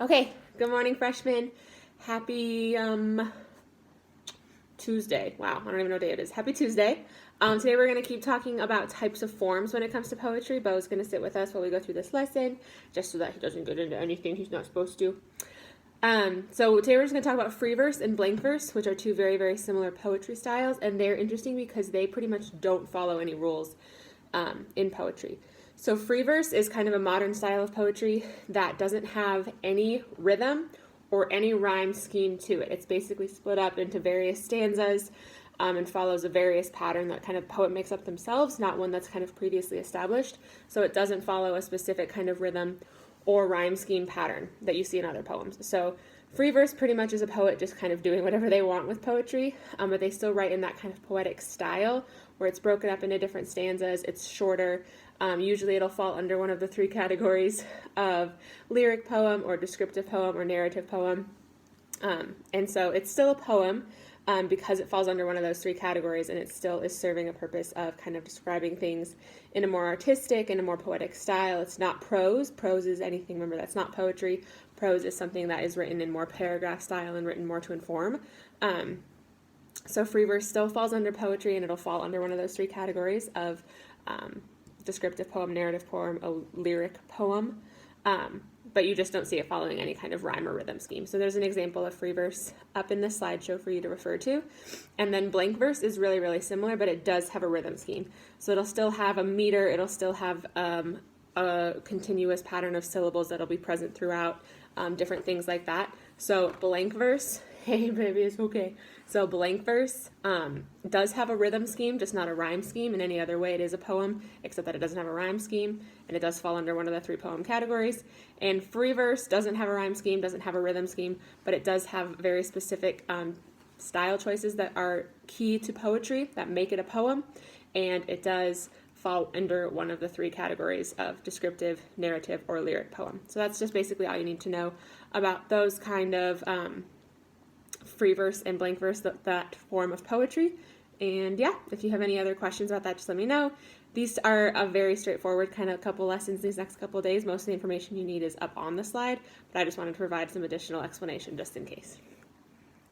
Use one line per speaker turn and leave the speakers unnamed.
Okay, good morning, freshmen. Happy Tuesday. Wow, I don't even know what day it is. Happy Tuesday. Today we're going to keep talking about types of forms when it comes to poetry. Bo's going to sit with us while we go through this lesson, just so that he doesn't get into anything he's not supposed to. So today we're just going to talk about free verse and blank verse, which are two very, very similar poetry styles, and they're interesting because they pretty much don't follow any rules in poetry. So free verse is kind of a modern style of poetry that doesn't have any rhythm or any rhyme scheme to it. It's basically split up into various stanzas and follows a various pattern that kind of poet makes up themselves, not one that's kind of previously established. So it doesn't follow a specific kind of rhythm or rhyme scheme pattern that you see in other poems. So free verse pretty much is a poet just kind of doing whatever they want with poetry, but they still write in that kind of poetic style where it's broken up into different stanzas, it's shorter. Usually it'll fall under one of the three categories of lyric poem or descriptive poem or narrative poem. And so it's still a poem because it falls under one of those three categories, and it still is serving a purpose of kind of describing things in a more artistic and a more poetic style. It's not prose. Prose is anything, remember, that's not poetry. Prose is something that is written in more paragraph style and written more to inform. So free verse still falls under poetry, and it'll fall under one of those three categories of descriptive poem, narrative poem, a lyric poem. But you just don't see it following any kind of rhyme or rhythm scheme. So there's an example of free verse up in the slideshow for you to refer to. And then blank verse is really, really similar, but it does have a rhythm scheme. So it'll still have a meter, it'll still have a continuous pattern of syllables that'll be present throughout, different things like that. So blank verse, hey baby, it's okay. So blank verse does have a rhythm scheme, just not a rhyme scheme. In any other way, it is a poem, except that it doesn't have a rhyme scheme, and it does fall under one of the three poem categories. And free verse doesn't have a rhyme scheme, doesn't have a rhythm scheme, but it does have very specific style choices that are key to poetry that make it a poem, and it does fall under one of the three categories of descriptive, narrative, or lyric poem. So that's just basically all you need to know about those kind of free verse and blank verse, that form of poetry. And yeah, if you have any other questions about that, just let me know. These are a very straightforward kind of couple lessons these next couple of days. Most of the information you need is up on the slide, but I just wanted to provide some additional explanation just in case.